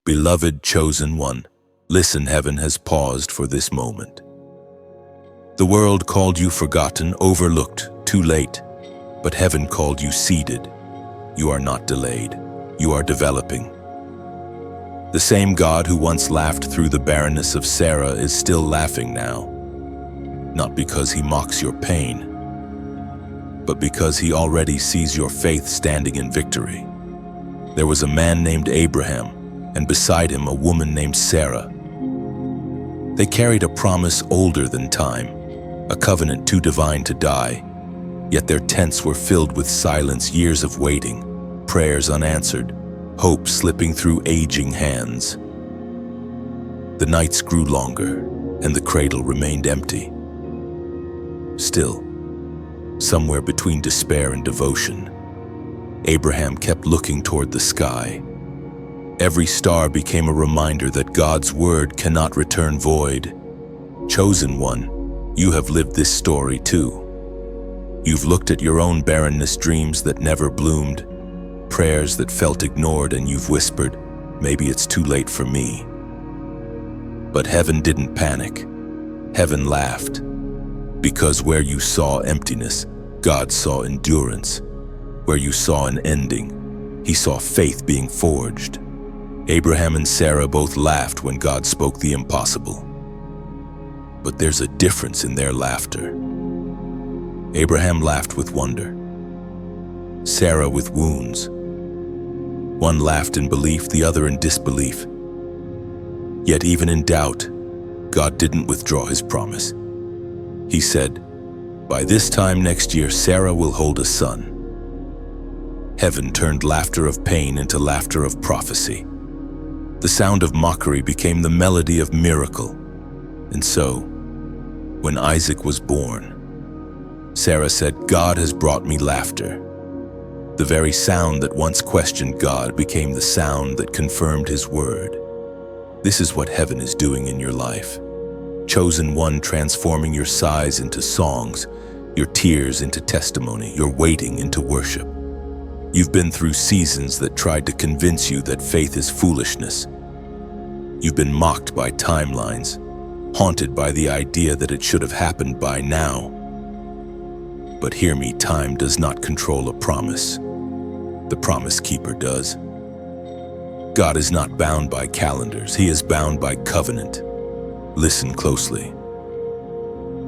Beloved chosen one, listen, heaven has paused for this moment. The world called you forgotten, overlooked, too late, but heaven called you seeded. You are not delayed, you are developing. The same God who once laughed through the barrenness of Sarah is still laughing now, not because he mocks your pain, but because he already sees your faith standing in victory. There was a man named Abraham, and beside him a woman named Sarah. They carried a promise older than time, a covenant too divine to die, yet their tents were filled with silence, years of waiting, prayers unanswered, hope slipping through aging hands. The nights grew longer, and the cradle remained empty. Still, somewhere between despair and devotion, Abraham kept looking toward the sky. Every star became a reminder that God's word cannot return void. Chosen one, you have lived this story too. You've looked at your own barrenness, dreams that never bloomed, prayers that felt ignored, and you've whispered, maybe it's too late for me. But heaven didn't panic. Heaven laughed. Because where you saw emptiness, God saw endurance. Where you saw an ending, he saw faith being forged. Abraham and Sarah both laughed when God spoke the impossible. But there's a difference in their laughter. Abraham laughed with wonder, Sarah with wounds. One laughed in belief, the other in disbelief. Yet even in doubt, God didn't withdraw his promise. He said, by this time next year, Sarah will hold a son. Heaven turned laughter of pain into laughter of prophecy. The sound of mockery became the melody of miracle. And so, when Isaac was born, Sarah said, God has brought me laughter. The very sound that once questioned God became the sound that confirmed his word. This is what heaven is doing in your life. Chosen one, transforming your sighs into songs, your tears into testimony, your waiting into worship. You've been through seasons that tried to convince you that faith is foolishness. You've been mocked by timelines, haunted by the idea that it should have happened by now. But hear me, time does not control a promise. The promise keeper does. God is not bound by calendars, he is bound by covenant. Listen closely.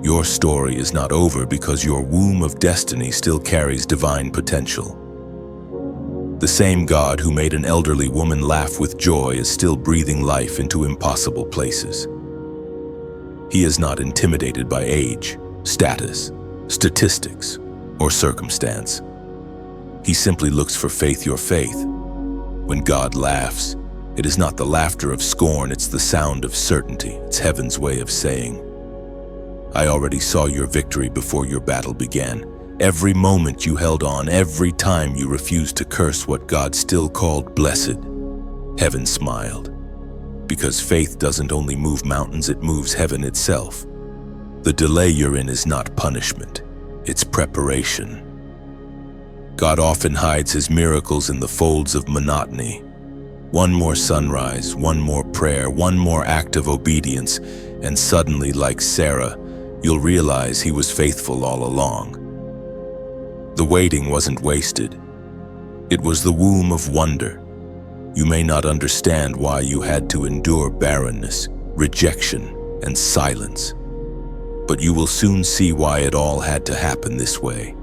Your story is not over because your womb of destiny still carries divine potential. The same God who made an elderly woman laugh with joy is still breathing life into impossible places. He is not intimidated by age, status, statistics, or circumstance. He simply looks for faith, your faith. When God laughs, it is not the laughter of scorn, it's the sound of certainty. It's heaven's way of saying, I already saw your victory before your battle began. Every moment you held on, every time you refused to curse what God still called blessed, heaven smiled. Because faith doesn't only move mountains, it moves heaven itself. The delay you're in is not punishment, it's preparation. God often hides his miracles in the folds of monotony. One more sunrise, one more prayer, one more act of obedience, and suddenly, like Sarah, you'll realize he was faithful all along. The waiting wasn't wasted. It was the womb of wonder. You may not understand why you had to endure barrenness, rejection, and silence, but you will soon see why it all had to happen this way.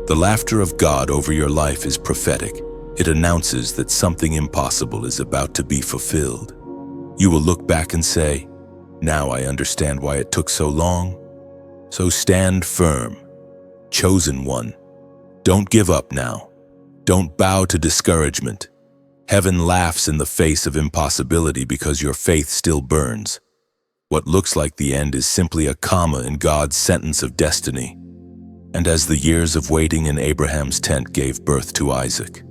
The laughter of God over your life is prophetic. It announces that something impossible is about to be fulfilled. You will look back and say, now I understand why it took so long. So stand firm. Chosen one, don't give up now. Don't bow to discouragement. Heaven laughs in the face of impossibility because your faith still burns. What looks like the end is simply a comma in God's sentence of destiny. And as the years of waiting in Abraham's tent gave birth to Isaac,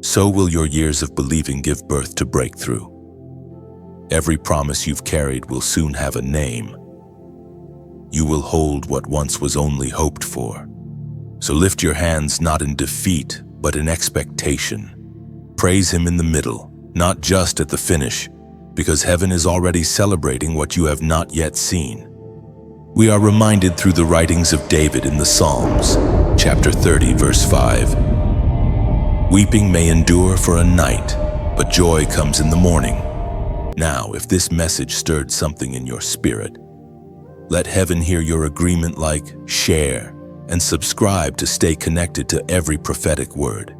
so will your years of believing give birth to breakthrough. Every promise you've carried will soon have a name. You will hold what once was only hoped for. So lift your hands not in defeat, but in expectation. Praise him in the middle, not just at the finish, because heaven is already celebrating what you have not yet seen. We are reminded through the writings of David in the Psalms, chapter 30, verse 5. Weeping may endure for a night, but joy comes in the morning. Now, if this message stirred something in your spirit, let heaven hear your agreement, like, share, and subscribe to stay connected to every prophetic word.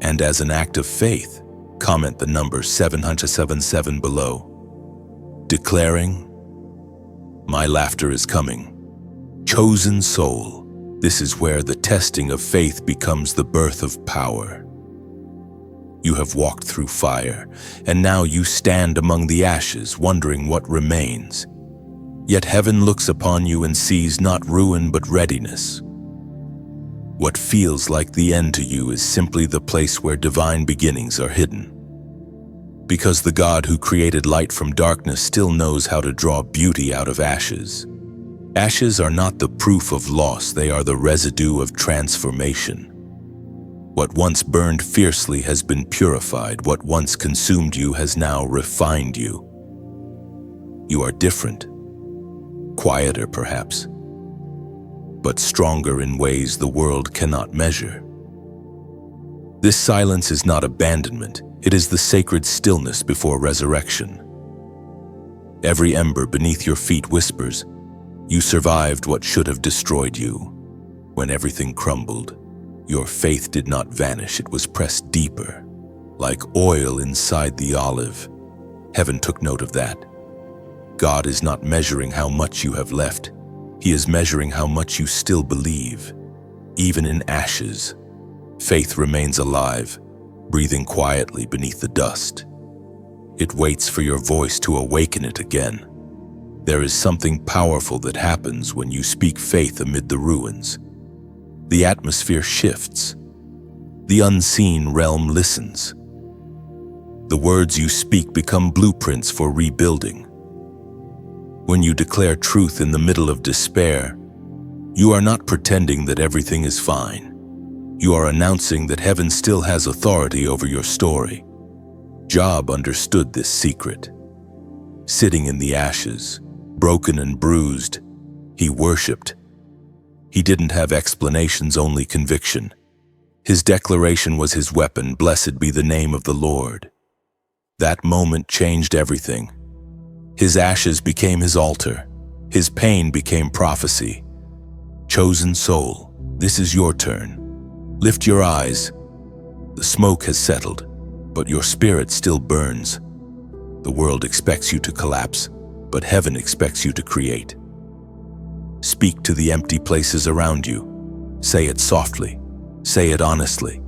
And as an act of faith, comment the number 777 below, declaring, "My laughter is coming." Chosen soul, this is where the testing of faith becomes the birth of power. You have walked through fire, and now you stand among the ashes, wondering what remains. Yet heaven looks upon you and sees not ruin but readiness. What feels like the end to you is simply the place where divine beginnings are hidden. Because the God who created light from darkness still knows how to draw beauty out of ashes. Ashes are not the proof of loss, they are the residue of transformation. What once burned fiercely has been purified, what once consumed you has now refined you. You are different, quieter perhaps, but stronger in ways the world cannot measure. This silence is not abandonment, it is the sacred stillness before resurrection. Every ember beneath your feet whispers, "You survived what should have destroyed you." When everything crumbled, your faith did not vanish, it was pressed deeper. Like oil inside the olive, heaven took note of that. God is not measuring how much you have left, He is measuring how much you still believe. Even in ashes, faith remains alive, breathing quietly beneath the dust. It waits for your voice to awaken it again. There is something powerful that happens when you speak faith amid the ruins. The atmosphere shifts. The unseen realm listens. The words you speak become blueprints for rebuilding. When you declare truth in the middle of despair, you are not pretending that everything is fine. You are announcing that heaven still has authority over your story. Job understood this secret. Sitting in the ashes, broken and bruised, he worshipped. He didn't have explanations, only conviction. His declaration was his weapon, "Blessed be the name of the Lord." That moment changed everything. His ashes became his altar. His pain became prophecy. Chosen soul, this is your turn. Lift your eyes. The smoke has settled, but your spirit still burns. The world expects you to collapse, but heaven expects you to create. Speak to the empty places around you. Say it softly. Say it honestly.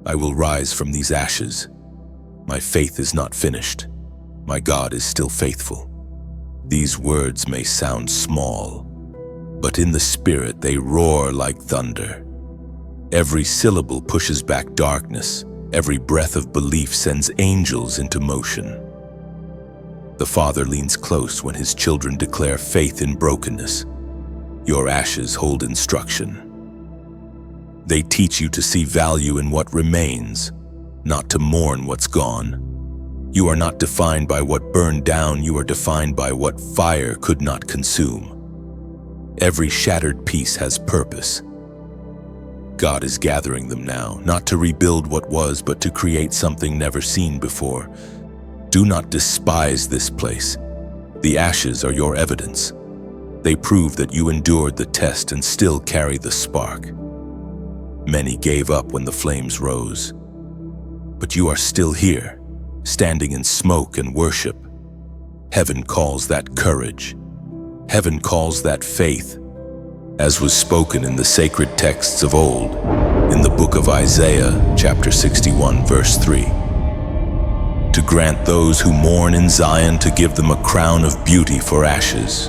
I will rise from these ashes. My faith is not finished. My God is still faithful. These words may sound small, but in the spirit they roar like thunder. Every syllable pushes back darkness. Every breath of belief sends angels into motion. The Father leans close when His children declare faith in brokenness. Your ashes hold instruction. They teach you to see value in what remains, not to mourn what's gone. You are not defined by what burned down, you are defined by what fire could not consume. Every shattered piece has purpose. God is gathering them now, not to rebuild what was, but to create something never seen before. Do not despise this place. The ashes are your evidence. They prove that you endured the test and still carry the spark. Many gave up when the flames rose, but you are still here, standing in smoke and worship. Heaven calls that courage. Heaven calls that faith, as was spoken in the sacred texts of old, in the book of Isaiah, chapter 61, verse 3. To grant those who mourn in Zion, to give them a crown of beauty for ashes,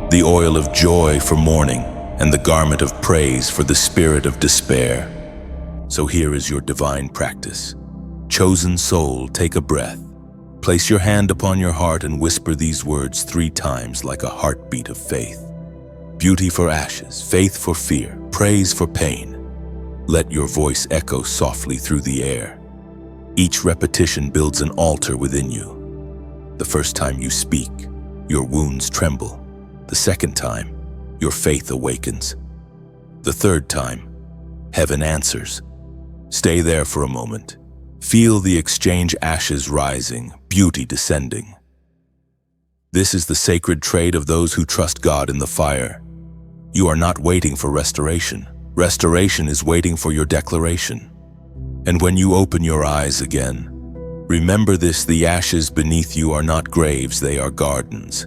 the oil of joy for mourning, and the garment of praise for the spirit of despair. So here is your divine practice. Chosen soul, take a breath. Place your hand upon your heart and whisper these words 3 times like a heartbeat of faith. Beauty for ashes, faith for fear, praise for pain. Let your voice echo softly through the air. Each repetition builds an altar within you. The first time you speak, your wounds tremble. The second time, your faith awakens. The third time, heaven answers. Stay there for a moment. Feel the exchange, ashes rising, beauty descending. This is the sacred trade of those who trust God in the fire. You are not waiting for restoration. Restoration is waiting for your declaration. And when you open your eyes again, remember this: the ashes beneath you are not graves, they are gardens.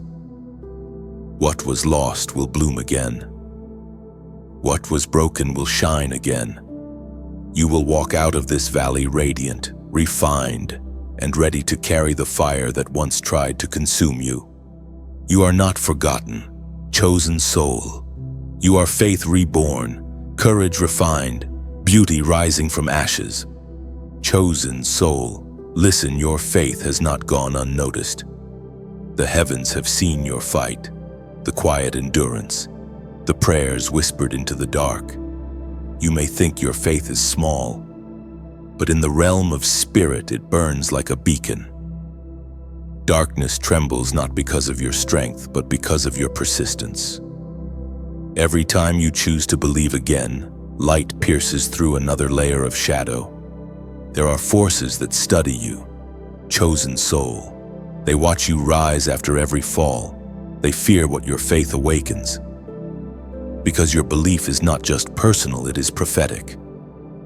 What was lost will bloom again. What was broken will shine again. You will walk out of this valley radiant, refined, and ready to carry the fire that once tried to consume you. You are not forgotten, chosen soul. You are faith reborn, courage refined, beauty rising from ashes. Chosen soul, listen, your faith has not gone unnoticed. The heavens have seen your fight, the quiet endurance, the prayers whispered into the dark. You may think your faith is small, but in the realm of spirit it burns like a beacon. Darkness trembles not because of your strength, but because of your persistence. Every time you choose to believe again, light pierces through another layer of shadow. There are forces that study you, chosen soul. They watch you rise after every fall. They fear what your faith awakens. Because your belief is not just personal, it is prophetic.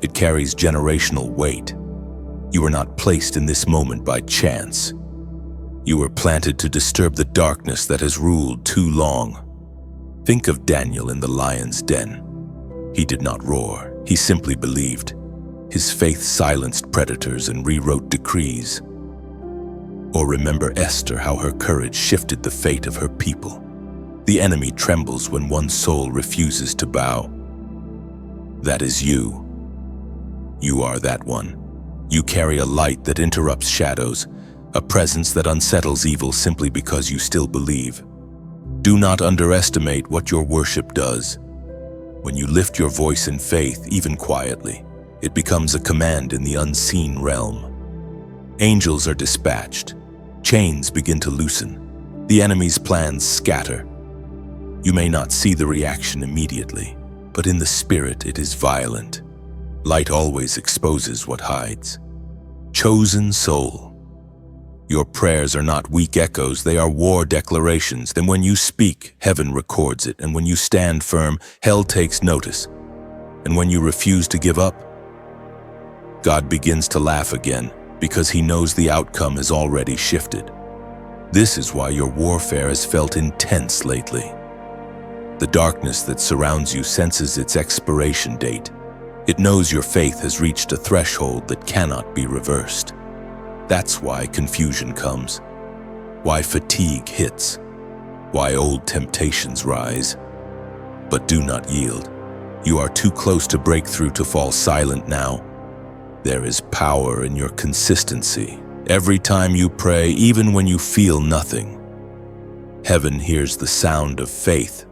It carries generational weight. You are not placed in this moment by chance. You were planted to disturb the darkness that has ruled too long. Think of Daniel in the lion's den. He did not roar, he simply believed. His faith silenced predators and rewrote decrees. Or remember Esther, how her courage shifted the fate of her people. The enemy trembles when one soul refuses to bow. That is you. You are that one. You carry a light that interrupts shadows, a presence that unsettles evil simply because you still believe. Do not underestimate what your worship does. When you lift your voice in faith, even quietly, it becomes a command in the unseen realm. Angels are dispatched. Chains begin to loosen. The enemy's plans scatter. You may not see the reaction immediately, but in the spirit it is violent. Light always exposes what hides. Chosen soul. Your prayers are not weak echoes, they are war declarations. Then when you speak, heaven records it. And when you stand firm, hell takes notice. And when you refuse to give up, God begins to laugh again, because he knows the outcome has already shifted. This is why your warfare has felt intense lately. The darkness that surrounds you senses its expiration date. It knows your faith has reached a threshold that cannot be reversed. That's why confusion comes, why fatigue hits, why old temptations rise. But do not yield. You are too close to breakthrough to fall silent now. There is power in your consistency. Every time you pray, even when you feel nothing, heaven hears the sound of faith.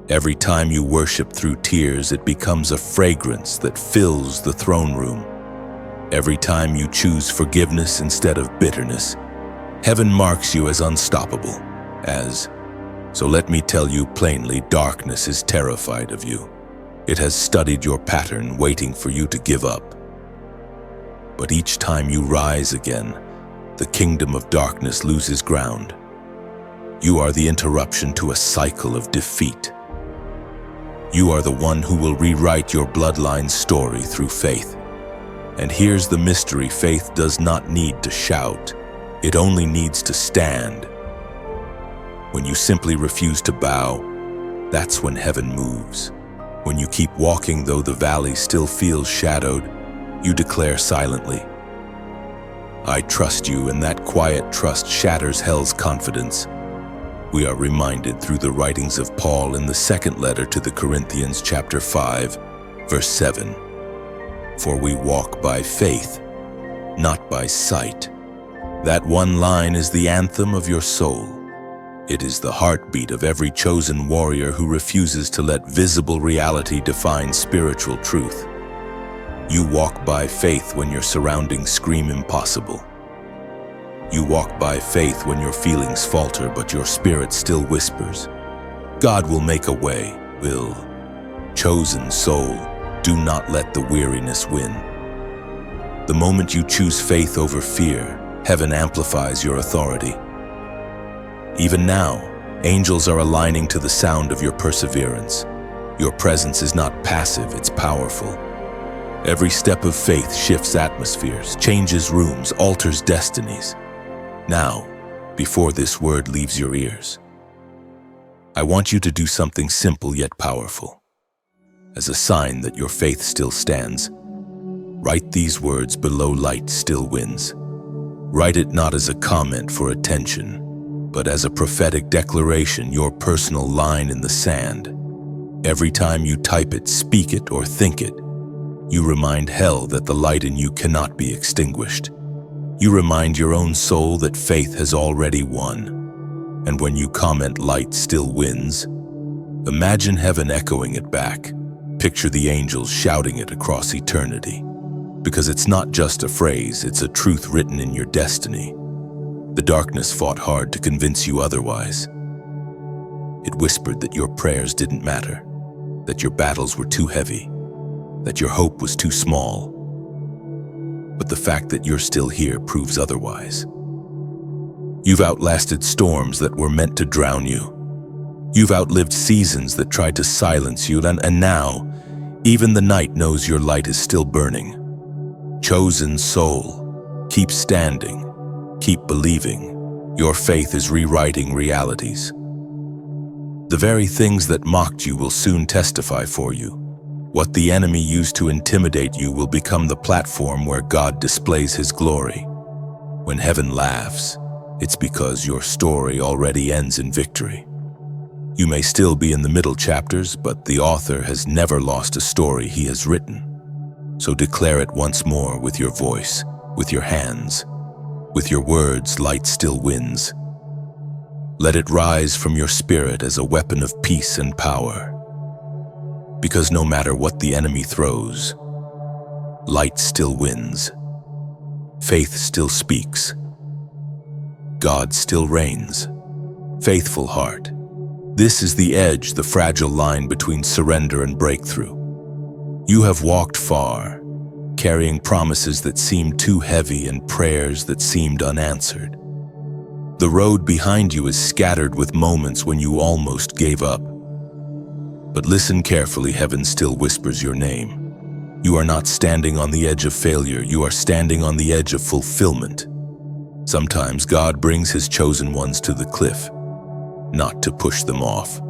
Every time you worship through tears, it becomes a fragrance that fills the throne room. Every time you choose forgiveness instead of bitterness, heaven marks you as unstoppable, So let me tell you plainly, darkness is terrified of you. It has studied your pattern, waiting for you to give up. But each time you rise again, the kingdom of darkness loses ground. You are the interruption to a cycle of defeat. You are the one who will rewrite your bloodline's story through faith. And here's the mystery: faith does not need to shout. It only needs to stand. When you simply refuse to bow, that's when heaven moves. When you keep walking though the valley still feels shadowed, you declare silently, I trust you, and that quiet trust shatters hell's confidence. We are reminded through the writings of Paul in the second letter to the Corinthians, chapter 5, verse 7. For we walk by faith, not by sight. That one line is the anthem of your soul. It is the heartbeat of every chosen warrior who refuses to let visible reality define spiritual truth. You walk by faith when your surroundings scream impossible. You walk by faith when your feelings falter, but your spirit still whispers, God will make a way, will. Chosen soul, do not let the weariness win. The moment you choose faith over fear, heaven amplifies your authority. Even now, angels are aligning to the sound of your perseverance. Your presence is not passive, it's powerful. Every step of faith shifts atmospheres, changes rooms, alters destinies. Now, before this word leaves your ears, I want you to do something simple yet powerful. As a sign that your faith still stands, write these words below light still wins. Write it not as a comment for attention, but as a prophetic declaration, your personal line in the sand. Every time you type it, speak it, or think it, you remind hell that the light in you cannot be extinguished. You remind your own soul that faith has already won. And when you comment light still wins, imagine heaven echoing it back. Picture the angels shouting it across eternity. Because it's not just a phrase, it's a truth written in your destiny. The darkness fought hard to convince you otherwise. It whispered that your prayers didn't matter, that your battles were too heavy, that your hope was too small. But the fact that you're still here proves otherwise. You've outlasted storms that were meant to drown you. You've outlived seasons that tried to silence you, and now, even the night knows your light is still burning. Chosen soul, keep standing, keep believing. Your faith is rewriting realities. The very things that mocked you will soon testify for you. What the enemy used to intimidate you will become the platform where God displays his glory. When heaven laughs, it's because your story already ends in victory. You may still be in the middle chapters, but the author has never lost a story he has written. So declare it once more with your voice, with your hands, with your words. Light still wins. Let it rise from your spirit as a weapon of peace and power. Because no matter what the enemy throws, light still wins. Faith still speaks. God still reigns. Faithful heart. This is the edge, the fragile line between surrender and breakthrough. You have walked far, carrying promises that seemed too heavy and prayers that seemed unanswered. The road behind you is scattered with moments when you almost gave up. But listen carefully, heaven still whispers your name. You are not standing on the edge of failure, you are standing on the edge of fulfillment. Sometimes God brings his chosen ones to the cliff, not to push them off,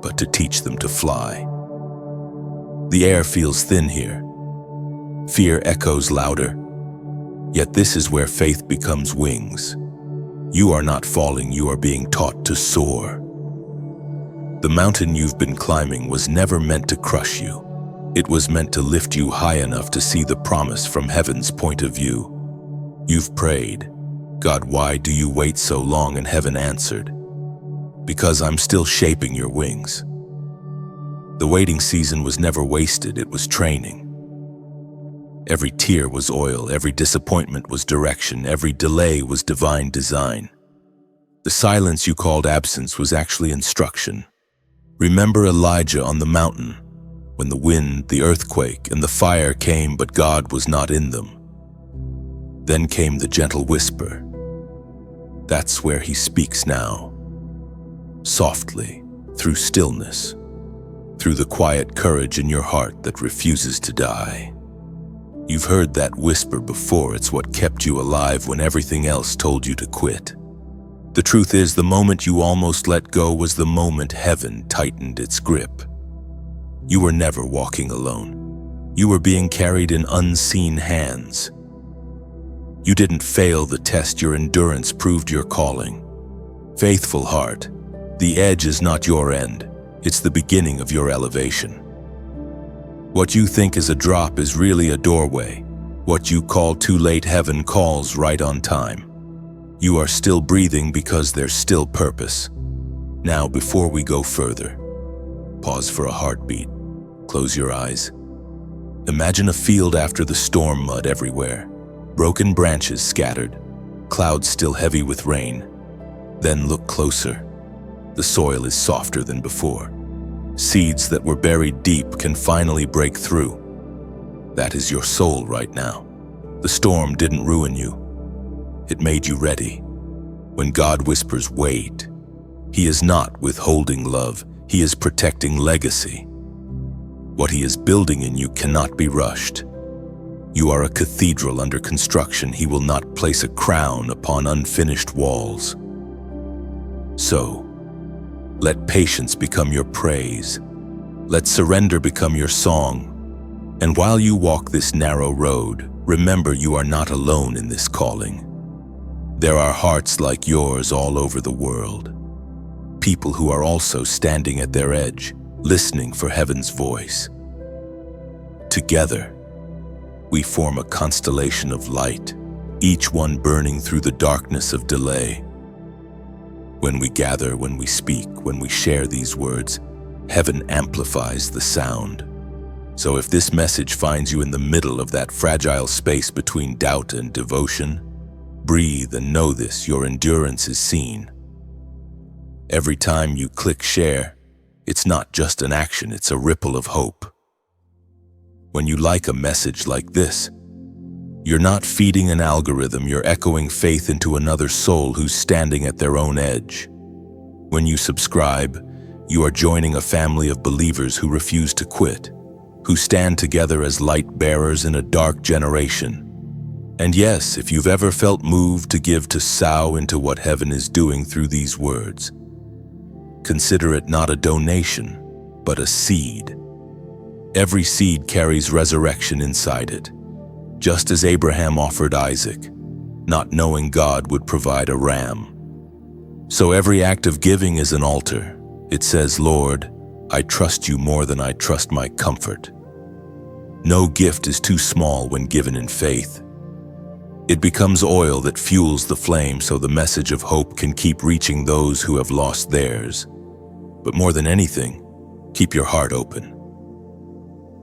but to teach them to fly. The air feels thin here. Fear echoes louder. Yet this is where faith becomes wings. You are not falling, you are being taught to soar. The mountain you've been climbing was never meant to crush you. It was meant to lift you high enough to see the promise from heaven's point of view. You've prayed, God, why do you wait so long? And heaven answered, because I'm still shaping your wings. The waiting season was never wasted, it was training. Every tear was oil, every disappointment was direction, every delay was divine design. The silence you called absence was actually instruction. Remember Elijah on the mountain, when the wind, the earthquake, and the fire came, but God was not in them. Then came the gentle whisper. That's where he speaks now. Softly, through stillness, through the quiet courage in your heart that refuses to die. You've heard that whisper before, it's what kept you alive when everything else told you to quit. The truth is, the moment you almost let go was the moment heaven tightened its grip. You were never walking alone. You were being carried in unseen hands. You didn't fail the test, your endurance proved your calling. Faithful heart, the edge is not your end, it's the beginning of your elevation. What you think is a drop is really a doorway. What you call too late, heaven calls right on time. You are still breathing because there's still purpose. Now, before we go further, pause for a heartbeat, close your eyes, Imagine a field after the storm, mud everywhere, broken branches scattered, clouds still heavy with rain. Then look closer. The soil is softer than before. Seeds that were buried deep can finally break through. That is your soul right now. The storm didn't ruin you. It made you ready. When God whispers, wait, He is not withholding love. He is protecting legacy. What He is building in you cannot be rushed. You are a cathedral under construction. He will not place a crown upon unfinished walls. So, let patience become your praise. Let surrender become your song. And while you walk this narrow road, remember you are not alone in this calling. There are hearts like yours all over the world. People who are also standing at their edge, listening for heaven's voice. Together, we form a constellation of light, each one burning through the darkness of delay. When we gather, when we speak, when we share these words, heaven amplifies the sound. So if this message finds you in the middle of that fragile space between doubt and devotion, breathe and know this, your endurance is seen. Every time you click share, it's not just an action, it's a ripple of hope. When you like a message like this, you're not feeding an algorithm, you're echoing faith into another soul who's standing at their own edge. When you subscribe, you are joining a family of believers who refuse to quit, who stand together as light bearers in a dark generation. And yes, if you've ever felt moved to give to sow into what heaven is doing through these words, consider it not a donation, but a seed. Every seed carries resurrection inside it, just as Abraham offered Isaac, not knowing God would provide a ram. So every act of giving is an altar. It says, Lord, I trust you more than I trust my comfort. No gift is too small when given in faith. It becomes oil that fuels the flame so the message of hope can keep reaching those who have lost theirs. But more than anything, keep your heart open.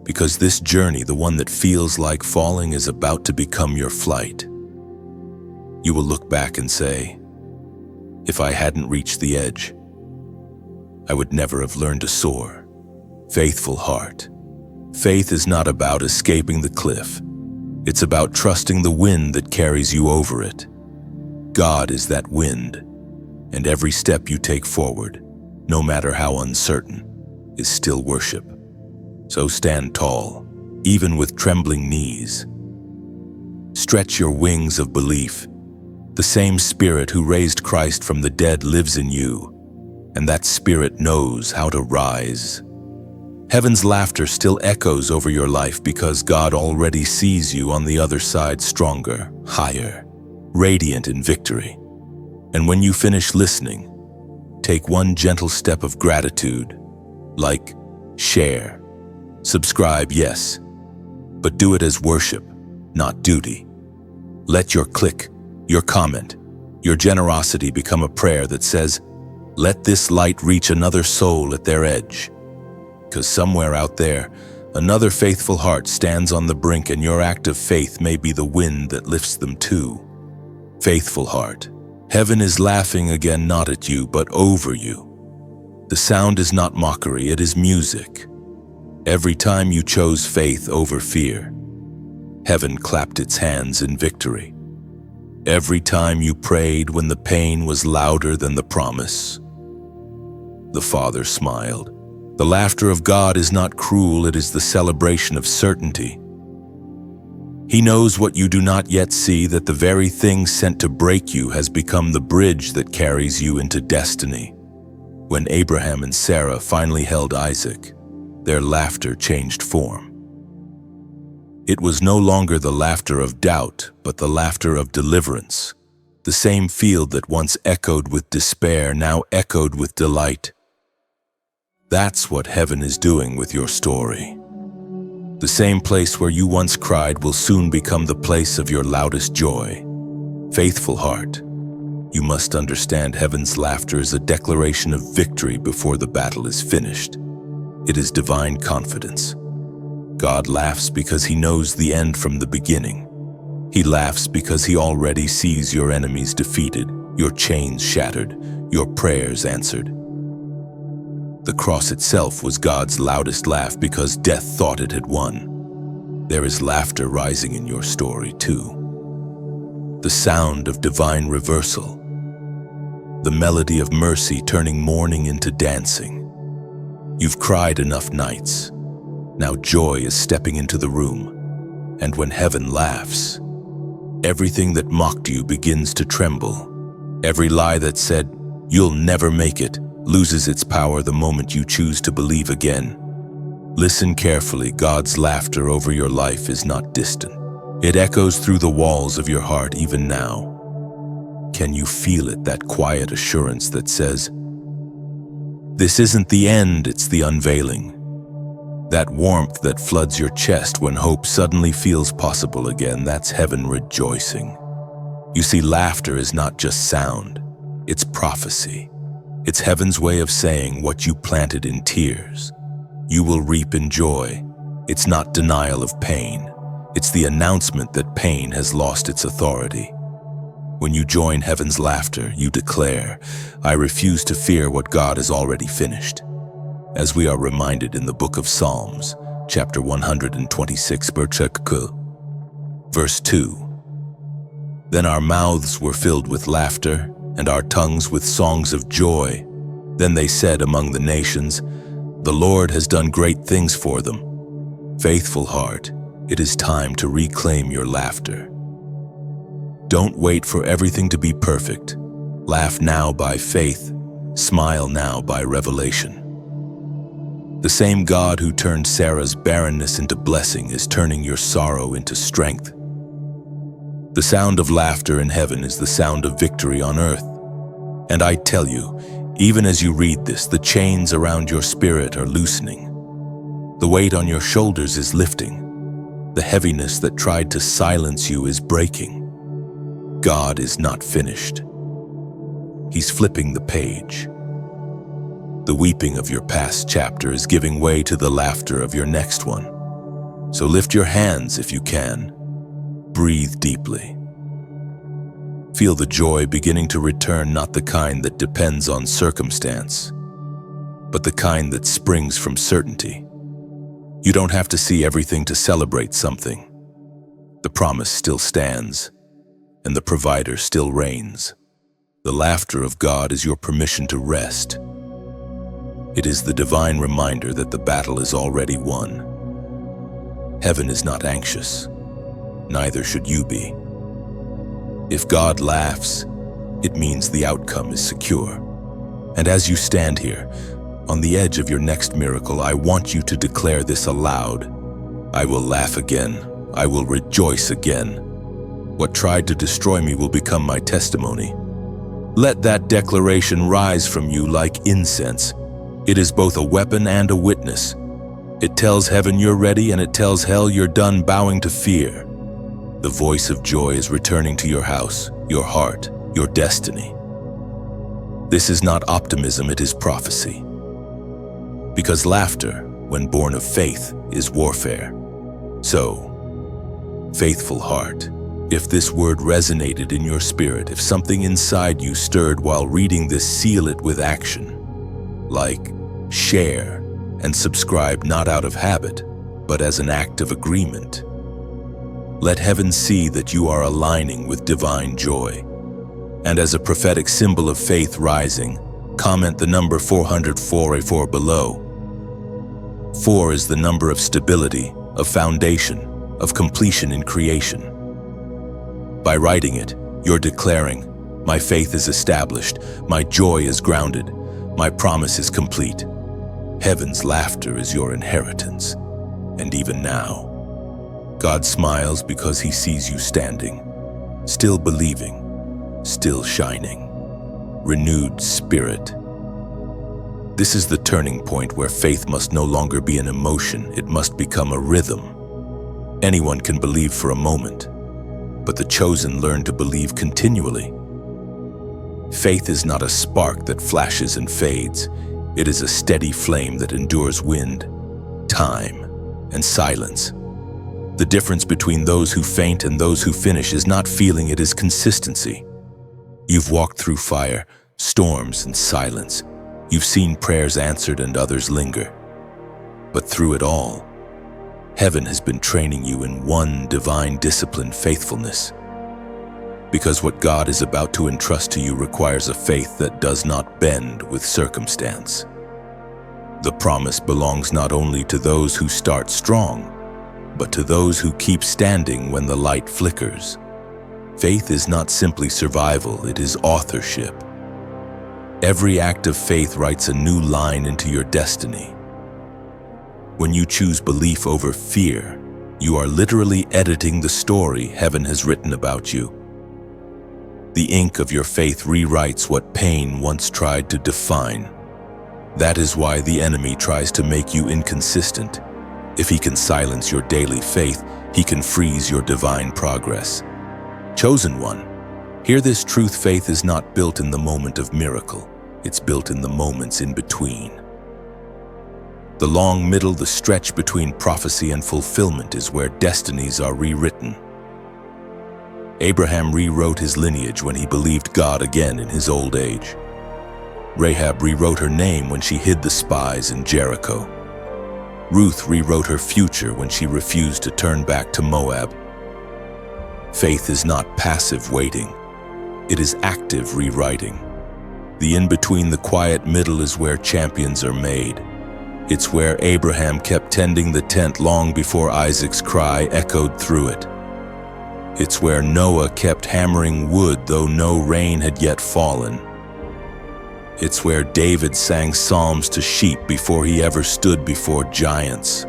Because this journey, the one that feels like falling, is about to become your flight. You will look back and say, if I hadn't reached the edge, I would never have learned to soar. Faithful heart. Faith is not about escaping the cliff. It's about trusting the wind that carries you over it. God is that wind, and every step you take forward, no matter how uncertain, is still worship. So stand tall, even with trembling knees. Stretch your wings of belief. The same Spirit who raised Christ from the dead lives in you, and that Spirit knows how to rise. Heaven's laughter still echoes over your life because God already sees you on the other side, stronger, higher, radiant in victory. And when you finish listening, take one gentle step of gratitude, like share, subscribe, yes, but do it as worship, not duty. Let your click, your comment, your generosity become a prayer that says, let this light reach another soul at their edge. Because somewhere out there, another faithful heart stands on the brink, and your act of faith may be the wind that lifts them too. Faithful heart. Heaven is laughing again, not at you, but over you. The sound is not mockery, it is music. Every time you chose faith over fear, heaven clapped its hands in victory. Every time you prayed when the pain was louder than the promise, the Father smiled. The laughter of God is not cruel, it is the celebration of certainty. He knows what you do not yet see, that the very thing sent to break you has become the bridge that carries you into destiny. When Abraham and Sarah finally held Isaac, their laughter changed form. It was no longer the laughter of doubt, but the laughter of deliverance. The same field that once echoed with despair now echoed with delight. That's what heaven is doing with your story. The same place where you once cried will soon become the place of your loudest joy. Faithful heart, you must understand heaven's laughter is a declaration of victory before the battle is finished. It is divine confidence. God laughs because he knows the end from the beginning. He laughs because he already sees your enemies defeated, your chains shattered, your prayers answered. The cross itself was God's loudest laugh because death thought it had won. There is laughter rising in your story too. The sound of divine reversal. The melody of mercy turning mourning into dancing. You've cried enough nights. Now joy is stepping into the room. And when heaven laughs, everything that mocked you begins to tremble. Every lie that said, "You'll never make it," loses its power the moment you choose to believe again. Listen carefully. God's laughter over your life is not distant. It echoes through the walls of your heart even now. Can you feel it, that quiet assurance that says, "This isn't the end, it's the unveiling"? That warmth that floods your chest when hope suddenly feels possible again, that's heaven rejoicing. You see, laughter is not just sound, it's prophecy. It's heaven's way of saying what you planted in tears, you will reap in joy. It's not denial of pain. It's the announcement that pain has lost its authority. When you join heaven's laughter, you declare, "I refuse to fear what God has already finished." As we are reminded in the book of Psalms, chapter 126, verse 2. Then our mouths were filled with laughter, and our tongues with songs of joy. Then they said among the nations, "The Lord has done great things for them." Faithful heart, it is time to reclaim your laughter. Don't wait for everything to be perfect. Laugh now by faith, smile now by revelation. The same God who turned Sarah's barrenness into blessing is turning your sorrow into strength. The sound of laughter in heaven is the sound of victory on earth. And I tell you, even as you read this, the chains around your spirit are loosening. The weight on your shoulders is lifting. The heaviness that tried to silence you is breaking. God is not finished. He's flipping the page. The weeping of your past chapter is giving way to the laughter of your next one. So lift your hands if you can. Breathe deeply. Feel the joy beginning to return, not the kind that depends on circumstance, but the kind that springs from certainty. You don't have to see everything to celebrate something. The promise still stands, and the provider still reigns. The laughter of God is your permission to rest. It is the divine reminder that the battle is already won. Heaven is not anxious. Neither should you be. If God laughs, it means the outcome is secure. And as you stand here, on the edge of your next miracle, I want you to declare this aloud. I will laugh again. I will rejoice again. What tried to destroy me will become my testimony. Let that declaration rise from you like incense. It is both a weapon and a witness. It tells heaven you're ready, and it tells hell you're done bowing to fear. The voice of joy is returning to your house, your heart, your destiny. This is not optimism, it is prophecy. Because laughter, when born of faith, is warfare. So, faithful heart, if this word resonated in your spirit, if something inside you stirred while reading this, seal it with action. Like, share, and subscribe not out of habit, but as an act of agreement. Let heaven see that you are aligning with divine joy. And as a prophetic symbol of faith rising, comment the number 404 below. 4 is the number of stability, of foundation, of completion in creation. By writing it, you're declaring, my faith is established, my joy is grounded, my promise is complete. Heaven's laughter is your inheritance. And even now, God smiles because he sees you standing, still believing, still shining. Renewed spirit. This is the turning point where faith must no longer be an emotion, it must become a rhythm. Anyone can believe for a moment, but the chosen learn to believe continually. Faith is not a spark that flashes and fades. It is a steady flame that endures wind, time, and silence. The difference between those who faint and those who finish is not feeling, it is consistency. You've walked through fire, storms, and silence. You've seen prayers answered and others linger. But through it all, heaven has been training you in one divine discipline: faithfulness. Because what God is about to entrust to you requires a faith that does not bend with circumstance. The promise belongs not only to those who start strong, but to those who keep standing when the light flickers. Faith is not simply survival, it is authorship. Every act of faith writes a new line into your destiny. When you choose belief over fear, you are literally editing the story heaven has written about you. The ink of your faith rewrites what pain once tried to define. That is why the enemy tries to make you inconsistent. If he can silence your daily faith, he can freeze your divine progress. Chosen one, hear this truth: faith is not built in the moment of miracle. It's built in the moments in between. The long middle, the stretch between prophecy and fulfillment, is where destinies are rewritten. Abraham rewrote his lineage when he believed God again in his old age. Rahab rewrote her name when she hid the spies in Jericho. Ruth rewrote her future when she refused to turn back to Moab. Faith is not passive waiting. It is active rewriting. The in-between, the quiet middle, is where champions are made. It's where Abraham kept tending the tent long before Isaac's cry echoed through it. It's where Noah kept hammering wood though no rain had yet fallen. It's where David sang psalms to sheep before he ever stood before giants.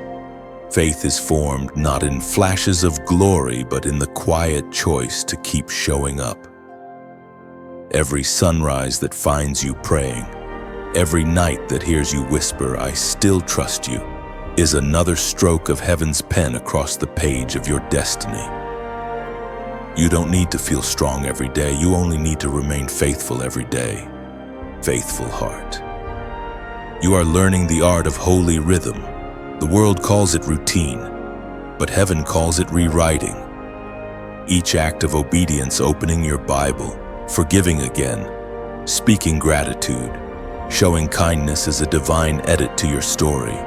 Faith is formed not in flashes of glory, but in the quiet choice to keep showing up. Every sunrise that finds you praying, every night that hears you whisper, "I still trust you," is another stroke of heaven's pen across the page of your destiny. You don't need to feel strong every day, you only need to remain faithful every day. Faithful heart. You are learning the art of holy rhythm. The world calls it routine, but heaven calls it rewriting. Each act of obedience, opening your Bible, forgiving again, speaking gratitude, showing kindness, is a divine edit to your story.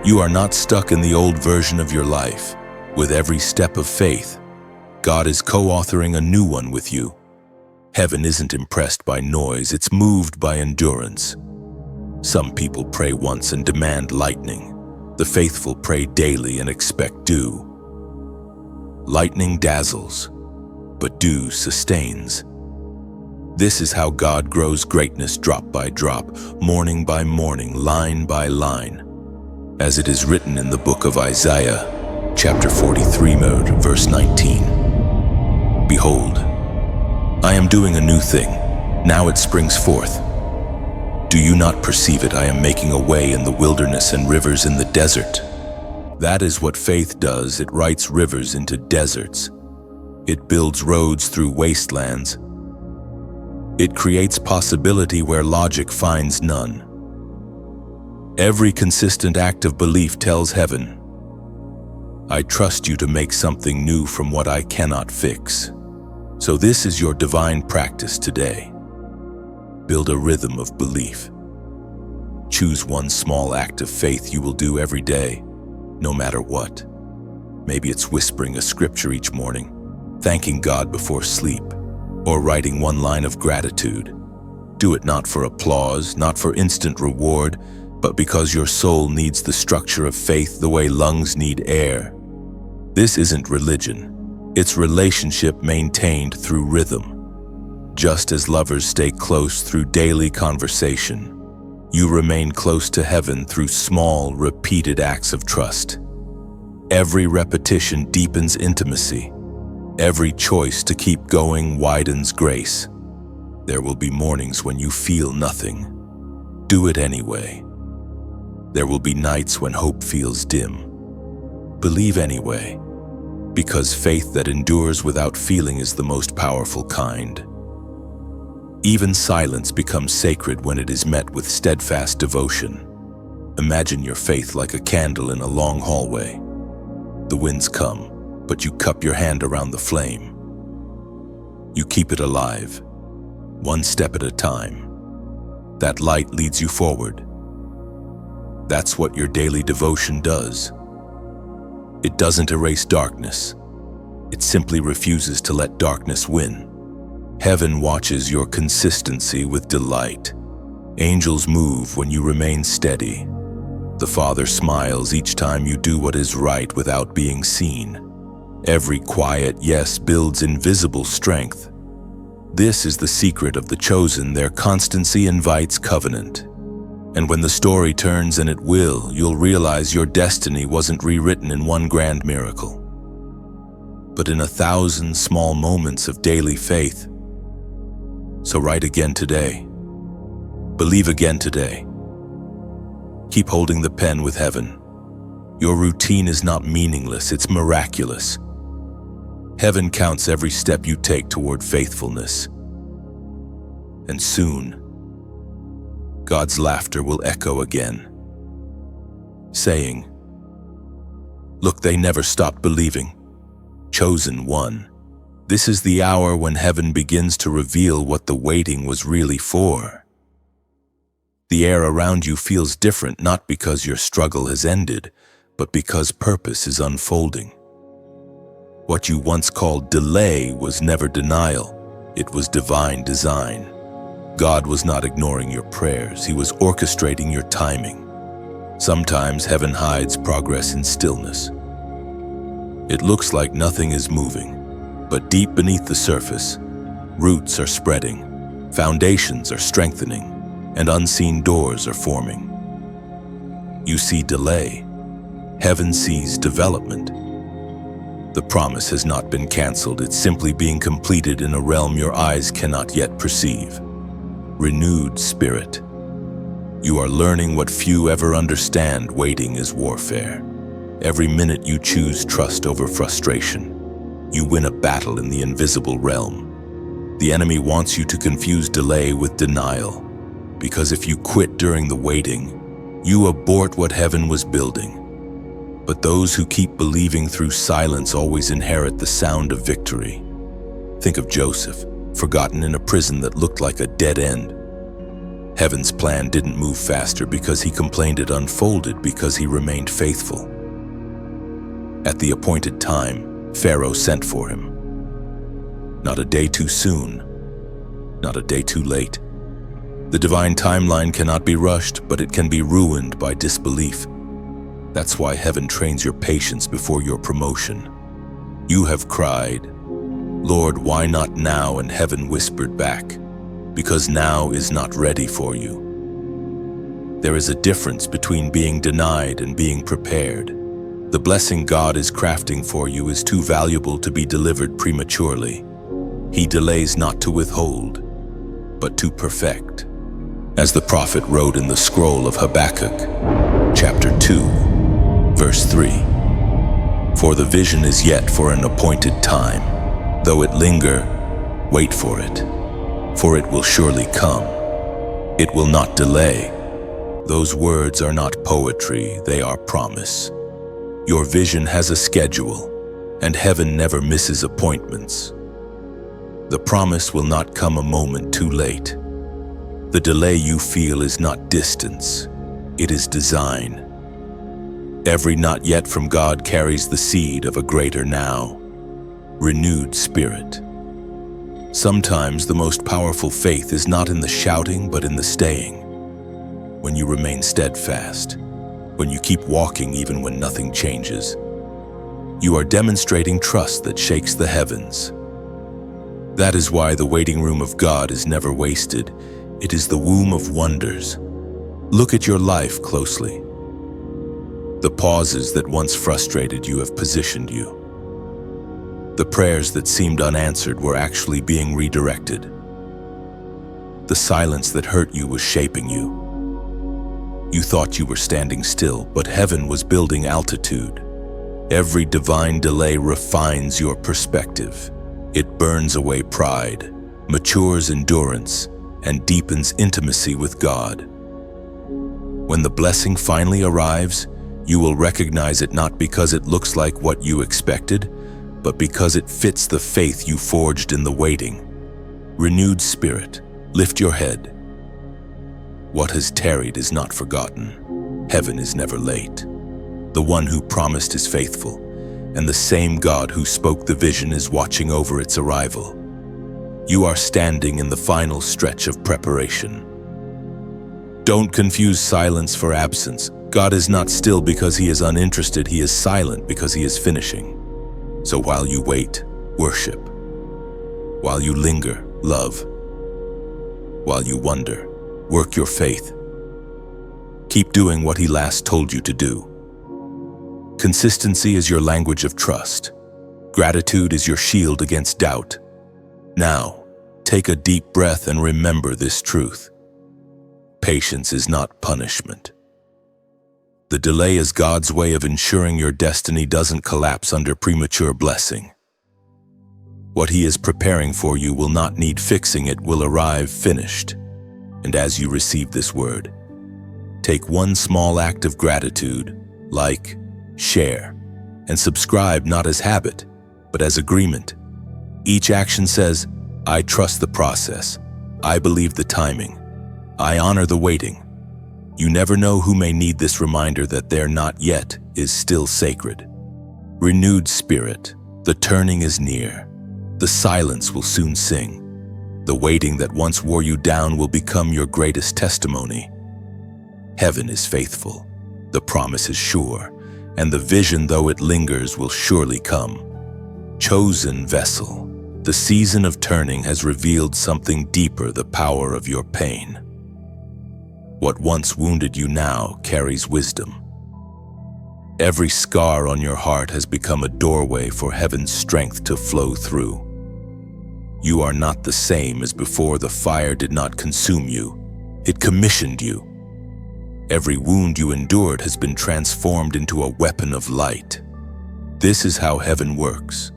You are not stuck in the old version of your life. With every step of faith, God is co-authoring a new one with you. Heaven isn't impressed by noise, it's moved by endurance. Some people pray once and demand lightning. The faithful pray daily and expect dew. Lightning dazzles, but dew sustains. This is how God grows greatness, drop by drop, morning by morning, line by line. As it is written in the book of Isaiah, chapter 43, verse 19. Behold, I am doing a new thing. Now it springs forth. Do you not perceive it? I am making a way in the wilderness and rivers in the desert. That is what faith does. It writes rivers into deserts. It builds roads through wastelands. It creates possibility where logic finds none. Every consistent act of belief tells heaven, I trust you to make something new from what I cannot fix. So this is your divine practice today. Build a rhythm of belief. Choose one small act of faith you will do every day, no matter what. Maybe it's whispering a scripture each morning, thanking God before sleep, or writing one line of gratitude. Do it not for applause, not for instant reward, but because your soul needs the structure of faith the way lungs need air. This isn't religion. It's relationship maintained through rhythm. Just as lovers stay close through daily conversation, you remain close to heaven through small, repeated acts of trust. Every repetition deepens intimacy. Every choice to keep going widens grace. There will be mornings when you feel nothing. Do it anyway. There will be nights when hope feels dim. Believe anyway, because faith that endures without feeling is the most powerful kind. Even silence becomes sacred when it is met with steadfast devotion. Imagine your faith like a candle in a long hallway. The winds come, but you cup your hand around the flame. You keep it alive, one step at a time. That light leads you forward. That's what your daily devotion does. It doesn't erase darkness. It simply refuses to let darkness win. Heaven watches your consistency with delight. Angels move when you remain steady. The Father smiles each time you do what is right without being seen. Every quiet yes builds invisible strength. This is the secret of the chosen. Their constancy invites covenant. And when the story turns, and it will, you'll realize your destiny wasn't rewritten in one grand miracle, but in 1,000 small moments of daily faith. So write again today. Believe again today. Keep holding the pen with heaven. Your routine is not meaningless, it's miraculous. Heaven counts every step you take toward faithfulness. And soon, God's laughter will echo again, saying, "Look, they never stopped believing. Chosen one." This is the hour when heaven begins to reveal what the waiting was really for. The air around you feels different, not because your struggle has ended, but because purpose is unfolding. What you once called delay was never denial, it was divine design. God was not ignoring your prayers, He was orchestrating your timing. Sometimes heaven hides progress in stillness. It looks like nothing is moving, but deep beneath the surface, roots are spreading, foundations are strengthening, and unseen doors are forming. You see delay, heaven sees development. The promise has not been canceled, it's simply being completed in a realm your eyes cannot yet perceive. Renewed spirit. You are learning what few ever understand. Waiting is warfare. Every minute you choose trust over frustration. You win a battle in the invisible realm. The enemy wants you to confuse delay with denial, because if you quit during the waiting, you abort what heaven was building. But those who keep believing through silence always inherit the sound of victory. Think of Joseph, forgotten in a prison that looked like a dead end. Heaven's plan didn't move faster because he complained, it unfolded because he remained faithful. At the appointed time, Pharaoh sent for him. Not a day too soon, not a day too late. The divine timeline cannot be rushed, but it can be ruined by disbelief. That's why heaven trains your patience before your promotion. You have cried, "Lord, why not now?" And heaven whispered back, "Because now is not ready for you." There is a difference between being denied and being prepared. The blessing God is crafting for you is too valuable to be delivered prematurely. He delays not to withhold, but to perfect. As the prophet wrote in the scroll of Habakkuk, chapter 2, verse 3, "For the vision is yet for an appointed time. Though it linger, wait for it, for it will surely come. It will not delay." Those words are not poetry, they are promise. Your vision has a schedule, and heaven never misses appointments. The promise will not come a moment too late. The delay you feel is not distance, it is design. Every not yet from God carries the seed of a greater now. Renewed spirit. Sometimes the most powerful faith is not in the shouting, but in the staying. When you remain steadfast, when you keep walking even when nothing changes, you are demonstrating trust that shakes the heavens. That is why the waiting room of God is never wasted. It is the womb of wonders. Look at your life closely. The pauses that once frustrated you have positioned you. The prayers that seemed unanswered were actually being redirected. The silence that hurt you was shaping you. You thought you were standing still, but heaven was building altitude. Every divine delay refines your perspective. It burns away pride, matures endurance, and deepens intimacy with God. When the blessing finally arrives, you will recognize it not because it looks like what you expected, but because it fits the faith you forged in the waiting. Renewed spirit, lift your head. What has tarried is not forgotten. Heaven is never late. The one who promised is faithful, and the same God who spoke the vision is watching over its arrival. You are standing in the final stretch of preparation. Don't confuse silence for absence. God is not still because he is uninterested, he is silent because he is finishing. So while you wait, worship. While you linger, love. While you wonder, work your faith. Keep doing what he last told you to do. Consistency is your language of trust. Gratitude is your shield against doubt. Now, take a deep breath and remember this truth. Patience is not punishment. The delay is God's way of ensuring your destiny doesn't collapse under premature blessing. What he is preparing for you will not need fixing, it will arrive finished. And as you receive this word, take one small act of gratitude, like, share, and subscribe not as habit, but as agreement. Each action says, I trust the process, I believe the timing, I honor the waiting. You never know who may need this reminder that their not yet is still sacred. Renewed spirit, the turning is near. The silence will soon sing. The waiting that once wore you down will become your greatest testimony. Heaven is faithful, the promise is sure, and the vision, though it lingers, will surely come. Chosen vessel, the season of turning has revealed something deeper, the power of your pain. What once wounded you now carries wisdom. Every scar on your heart has become a doorway for heaven's strength to flow through. You are not the same as before. The fire did not consume you, it commissioned you. Every wound you endured has been transformed into a weapon of light. This is how heaven works.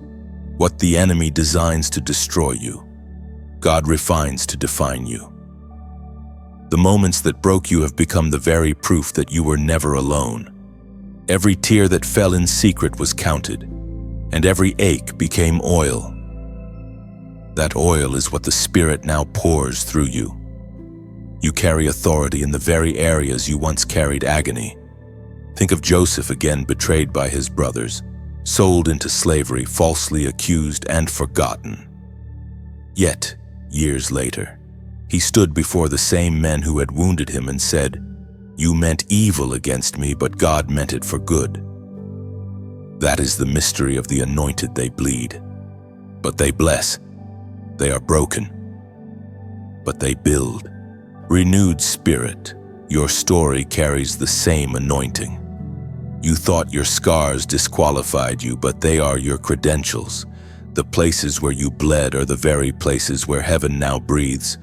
What the enemy designs to destroy you, God refines to define you. The moments that broke you have become the very proof that you were never alone. Every tear that fell in secret was counted, and every ache became oil. That oil is what the Spirit now pours through you. You carry authority in the very areas you once carried agony. Think of Joseph, again betrayed by his brothers, sold into slavery, falsely accused and forgotten. Yet, years later, he stood before the same men who had wounded him and said, "You meant evil against me, but God meant it for good." That is the mystery of the anointed. They bleed, but they bless. They are broken, but they build. Renewed spirit, your story carries the same anointing. You thought your scars disqualified you, but they are your credentials. The places where you bled are the very places where heaven now breathes.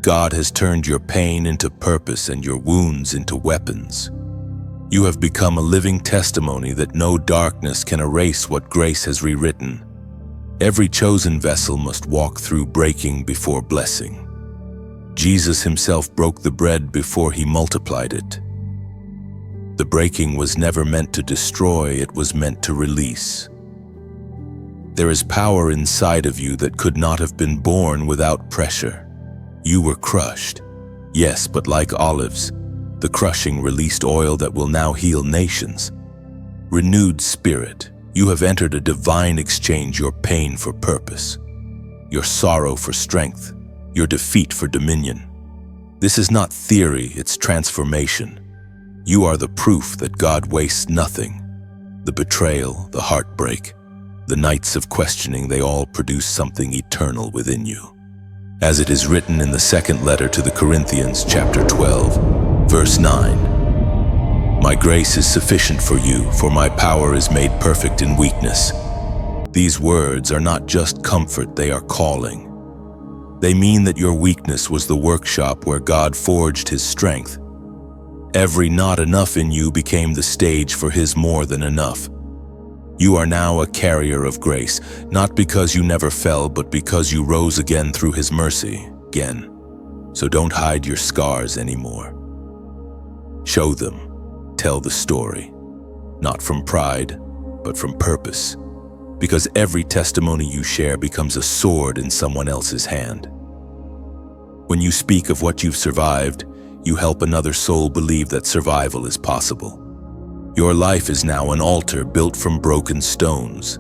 God has turned your pain into purpose and your wounds into weapons. You have become a living testimony that no darkness can erase what grace has rewritten. Every chosen vessel must walk through breaking before blessing. Jesus himself broke the bread before he multiplied it. The breaking was never meant to destroy, it was meant to release. There is power inside of you that could not have been born without pressure. You were crushed, yes, but like olives, the crushing released oil that will now heal nations. Renewed spirit, you have entered a divine exchange, your pain for purpose, your sorrow for strength, your defeat for dominion. This is not theory, it's transformation. You are the proof that God wastes nothing. The betrayal, the heartbreak, the nights of questioning, they all produce something eternal within you. As it is written in the second letter to the Corinthians, chapter 12, verse 9, "My grace is sufficient for you, for my power is made perfect in weakness." These words are not just comfort, they are calling. They mean that your weakness was the workshop where God forged his strength. Every not enough in you became the stage for his more than enough. You are now a carrier of grace, not because you never fell, but because you rose again through his mercy, again. So don't hide your scars anymore. Show them. Tell the story. Not from pride, but from purpose. Because every testimony you share becomes a sword in someone else's hand. When you speak of what you've survived, you help another soul believe that survival is possible. Your life is now an altar built from broken stones.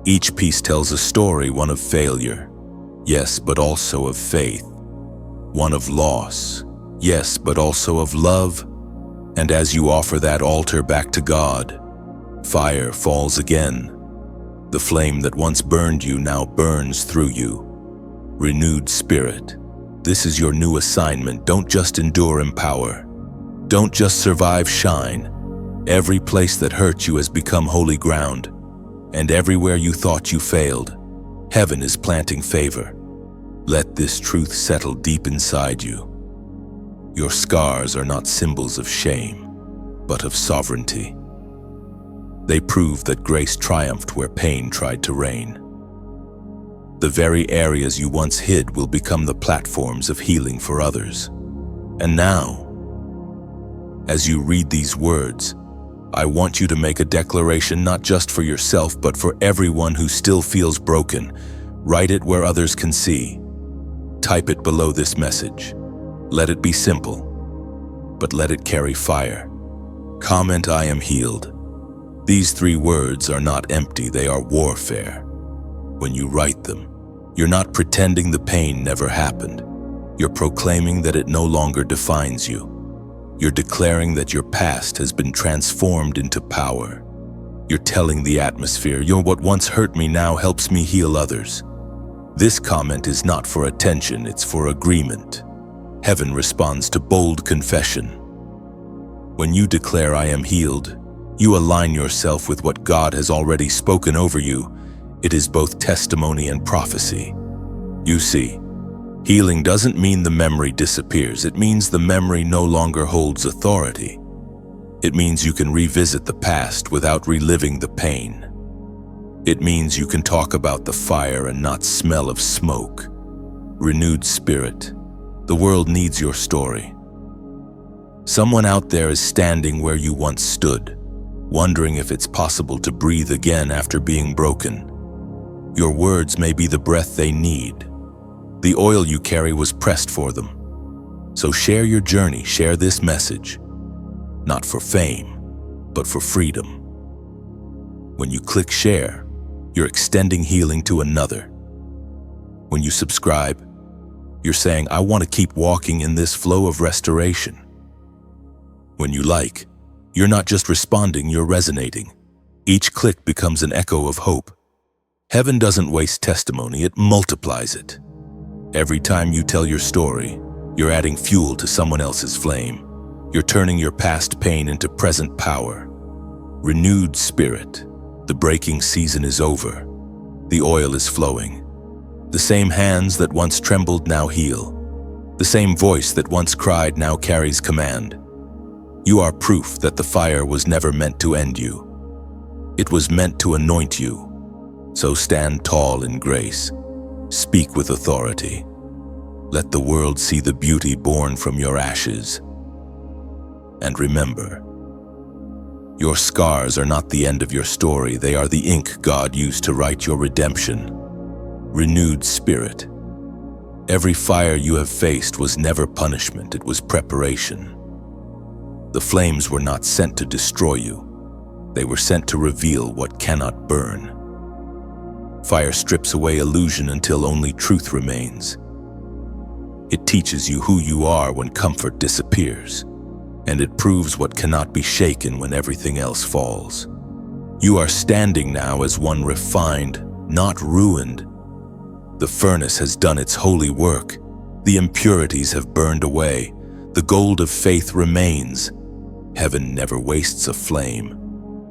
Each piece tells a story, one of failure, yes, but also of faith. One of loss, yes, but also of love. And as you offer that altar back to God, fire falls again. The flame that once burned you now burns through you. Renewed spirit. This is your new assignment. Don't just endure, empower. Don't just survive, shine. Every place that hurt you has become holy ground. And everywhere you thought you failed, heaven is planting favor. Let this truth settle deep inside you. Your scars are not symbols of shame, but of sovereignty. They prove that grace triumphed where pain tried to reign. The very areas you once hid will become the platforms of healing for others. And now, as you read these words, I want you to make a declaration not just for yourself, but for everyone who still feels broken. Write it where others can see. Type it below this message. Let it be simple, but let it carry fire. Comment, I am healed. These 3 words are not empty, they are warfare. When you write them, you're not pretending the pain never happened. You're proclaiming that it no longer defines you. You're declaring that your past has been transformed into power. You're telling the atmosphere, what once hurt me now helps me heal others. This comment is not for attention, it's for agreement. Heaven responds to bold confession. When you declare I am healed, you align yourself with what God has already spoken over you. It is both testimony and prophecy. You see, healing doesn't mean the memory disappears. It means the memory no longer holds authority. It means you can revisit the past without reliving the pain. It means you can talk about the fire and not smell of smoke. Renewed spirit. The world needs your story. Someone out there is standing where you once stood, wondering if it's possible to breathe again after being broken. Your words may be the breath they need. The oil you carry was pressed for them. So share your journey, share this message. Not for fame, but for freedom. When you click share, you're extending healing to another. When you subscribe, you're saying, I want to keep walking in this flow of restoration. When you like, you're not just responding, you're resonating. Each click becomes an echo of hope. Heaven doesn't waste testimony, it multiplies it. Every time you tell your story, you're adding fuel to someone else's flame. You're turning your past pain into present power. Renewed spirit. The breaking season is over. The oil is flowing. The same hands that once trembled now heal. The same voice that once cried now carries command. You are proof that the fire was never meant to end you. It was meant to anoint you. So stand tall in grace. Speak with authority. Let the world see the beauty born from your ashes. And remember, your scars are not the end of your story. They are the ink God used to write your redemption. Renewed spirit. Every fire you have faced was never punishment, it was preparation. The flames were not sent to destroy you. They were sent to reveal what cannot burn. Fire strips away illusion until only truth remains. It teaches you who you are when comfort disappears, and it proves what cannot be shaken when everything else falls. You are standing now as one refined, not ruined. The furnace has done its holy work. The impurities have burned away. The gold of faith remains. Heaven never wastes a flame.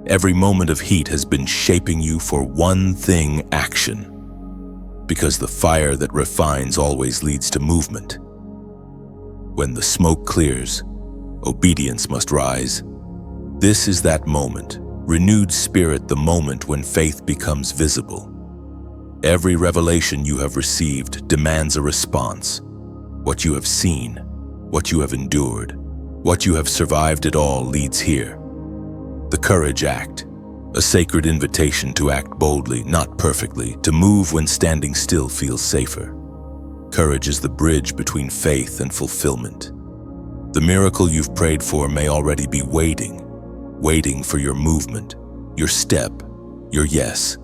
Every moment of heat has been shaping you for one thing: action. Because the fire that refines always leads to movement. When the smoke clears, obedience must rise. This is that moment, renewed spirit, the moment when faith becomes visible. Every revelation you have received demands a response. What you have seen, what you have endured, What you have survived it all leads here. The Courage Act, a sacred invitation to act boldly, not perfectly, to move when standing still feels safer. Courage is the bridge between faith and fulfillment. The miracle you've prayed for may already be waiting for your movement, your step, your yes.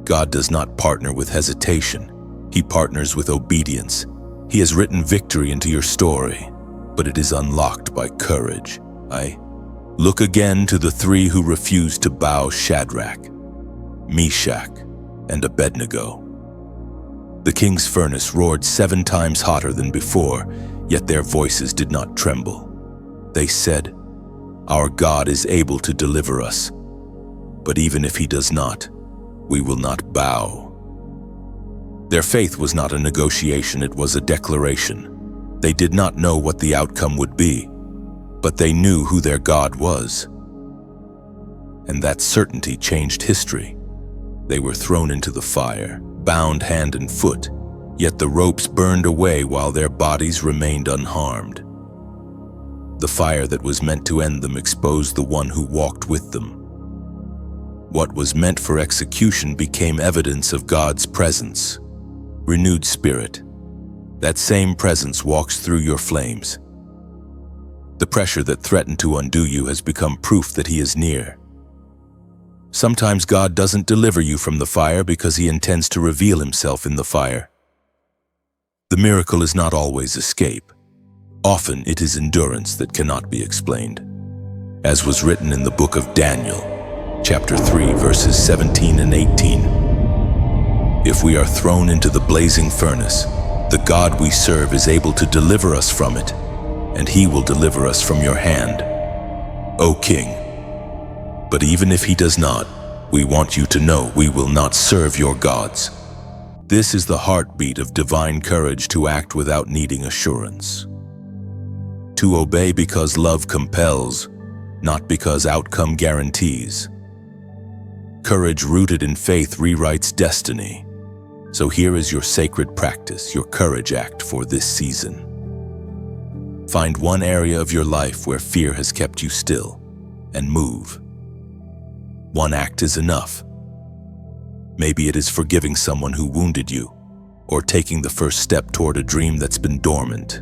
God does not partner with hesitation. He partners with obedience. He has written victory into your story, but it is unlocked by courage. Look again to the three who refused to bow: Shadrach, Meshach, and Abednego. The king's furnace roared 7 times hotter than before, yet their voices did not tremble. They said, "Our God is able to deliver us, but even if he does not, we will not bow." Their faith was not a negotiation, it was a declaration. They did not know what the outcome would be, but they knew who their God was. And that certainty changed history. They were thrown into the fire, bound hand and foot, yet the ropes burned away while their bodies remained unharmed. The fire that was meant to end them exposed the one who walked with them. What was meant for execution became evidence of God's presence. Renewed spirit. That same presence walks through your flames. The pressure that threatened to undo you has become proof that he is near. Sometimes God doesn't deliver you from the fire because he intends to reveal himself in the fire. The miracle is not always escape. Often it is endurance that cannot be explained. As was written in the book of Daniel, chapter 3, verses 17 and 18. If we are thrown into the blazing furnace, the God we serve is able to deliver us from it, and he will deliver us from your hand, O King. But even if he does not, we want you to know we will not serve your gods. This is the heartbeat of divine courage, to act without needing assurance. To obey because love compels, not because outcome guarantees. Courage rooted in faith rewrites destiny. So here is your sacred practice, your courage act for this season. Find one area of your life where fear has kept you still, and move. One act is enough. Maybe it is forgiving someone who wounded you, or taking the first step toward a dream that's been dormant.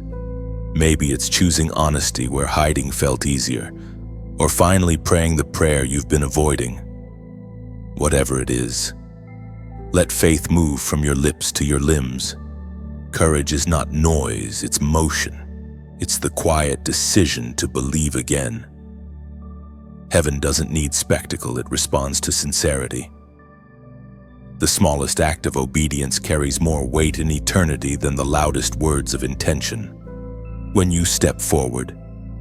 Maybe it's choosing honesty where hiding felt easier, or finally praying the prayer you've been avoiding. Whatever it is, let faith move from your lips to your limbs. Courage is not noise, it's motion. It's the quiet decision to believe again. Heaven doesn't need spectacle, it responds to sincerity. The smallest act of obedience carries more weight in eternity than the loudest words of intention. When you step forward,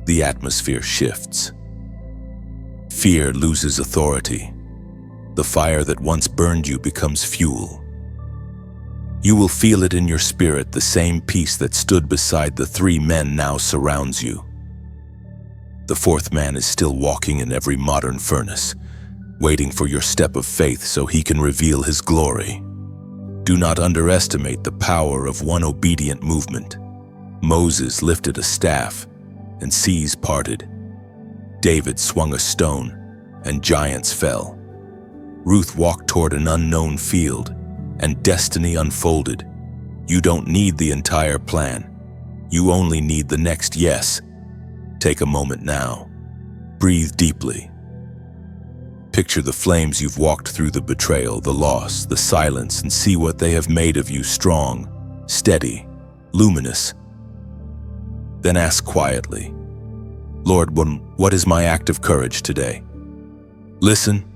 the atmosphere shifts. Fear loses authority. The fire that once burned you becomes fuel. You will feel it in your spirit, the same peace that stood beside the 3 men now surrounds you. The 4th man is still walking in every modern furnace, waiting for your step of faith so he can reveal his glory. Do not underestimate the power of one obedient movement. Moses lifted a staff, and seas parted. David swung a stone, and giants fell. Ruth walked toward an unknown field, and destiny unfolded. You don't need the entire plan. You only need the next yes. Take a moment now. Breathe deeply. Picture the flames you've walked through, the betrayal, the loss, the silence, and see what they have made of you: strong, steady, luminous. Then ask quietly, Lord, what is my act of courage today? Listen.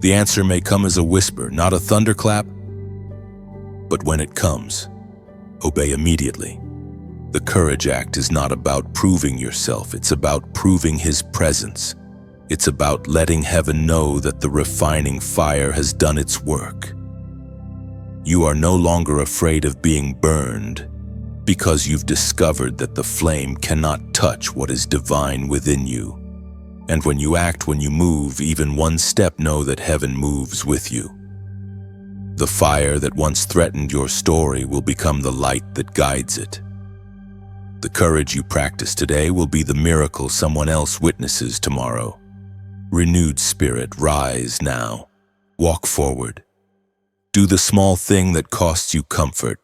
The answer may come as a whisper, not a thunderclap. But when it comes, obey immediately. The courage act is not about proving yourself, it's about proving his presence. It's about letting heaven know that the refining fire has done its work. You are no longer afraid of being burned because you've discovered that the flame cannot touch what is divine within you. And when you act, when you move, even one step, know that heaven moves with you. The fire that once threatened your story will become the light that guides it. The courage you practice today will be the miracle someone else witnesses tomorrow. Renewed spirit, rise now. Walk forward. Do the small thing that costs you comfort.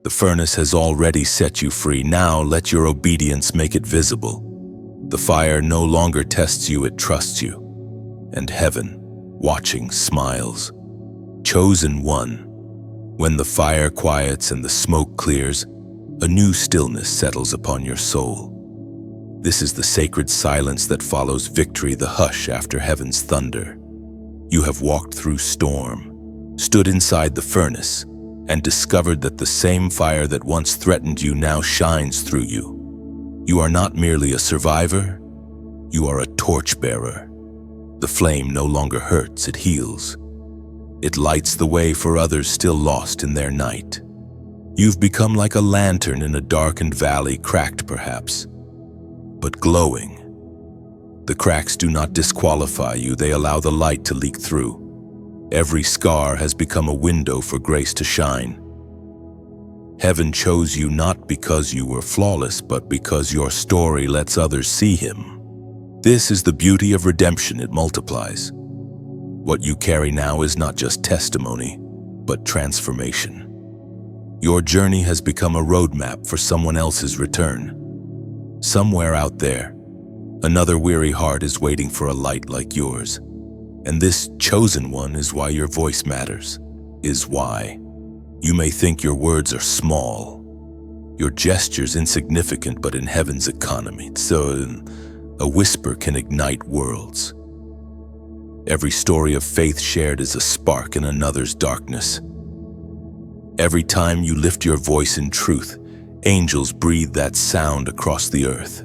The furnace has already set you free. Now let your obedience make it visible. The fire no longer tests you, it trusts you. And heaven, watching, smiles. Chosen one. When the fire quiets and the smoke clears, a new stillness settles upon your soul. This is the sacred silence that follows victory, the hush after heaven's thunder. You have walked through storm, stood inside the furnace, and discovered that the same fire that once threatened you now shines through you. You are not merely a survivor, you are a torchbearer. The flame no longer hurts, it heals. It lights the way for others still lost in their night. You've become like a lantern in a darkened valley, cracked perhaps, but glowing. The cracks do not disqualify you, they allow the light to leak through. Every scar has become a window for grace to shine. Heaven chose you not because you were flawless, but because your story lets others see Him. This is the beauty of redemption, it multiplies. What you carry now is not just testimony, but transformation. Your journey has become a roadmap for someone else's return. Somewhere out there, another weary heart is waiting for a light like yours. And this chosen one is why your voice matters, is why. You may think your words are small, your gestures insignificant, but in heaven's economy, so a whisper can ignite worlds. Every story of faith shared is a spark in another's darkness. Every time you lift your voice in truth, angels breathe that sound across the earth.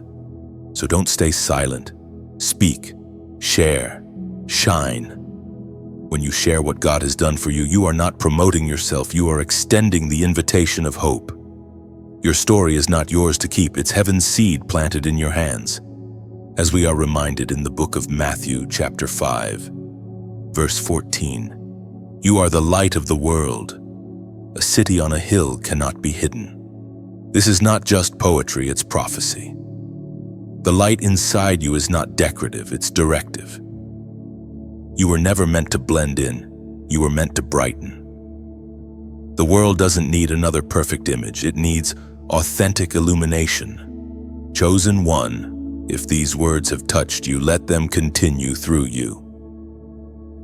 So don't stay silent. Speak, share, shine. When you share what God has done for you, you are not promoting yourself, you are extending the invitation of hope. Your story is not yours to keep, it's heaven's seed planted in your hands. As we are reminded in the book of Matthew, chapter 5, verse 14, you are the light of the world. A city on a hill cannot be hidden. This is not just poetry, it's prophecy. The light inside you is not decorative, it's directive. You were never meant to blend in, you were meant to brighten. The world doesn't need another perfect image, it needs authentic illumination. Chosen one, if these words have touched you, let them continue through you.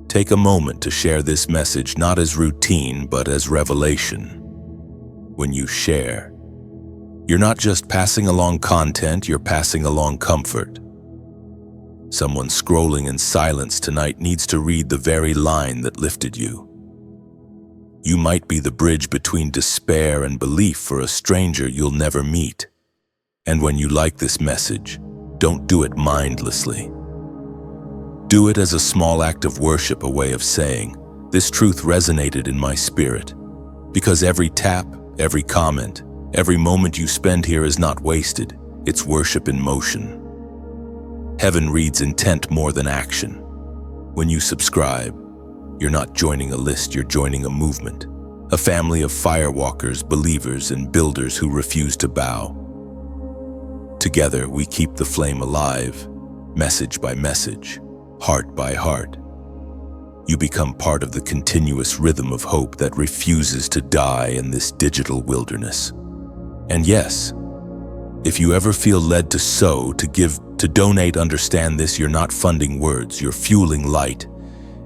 Take a moment to share this message not as routine, but as revelation. When you share, you're not just passing along content, you're passing along comfort. Someone scrolling in silence tonight needs to read the very line that lifted you. You might be the bridge between despair and belief for a stranger you'll never meet. And when you like this message, don't do it mindlessly. Do it as a small act of worship, a way of saying, this truth resonated in my spirit. Because every tap, every comment, every moment you spend here is not wasted, it's worship in motion. Heaven reads intent more than action. When you subscribe, you're not joining a list, you're joining a movement. A family of firewalkers, believers, and builders who refuse to bow. Together, we keep the flame alive, message by message, heart by heart. You become part of the continuous rhythm of hope that refuses to die in this digital wilderness. And yes, if you ever feel led to sow, to give, to donate, understand this, you're not funding words, you're fueling light.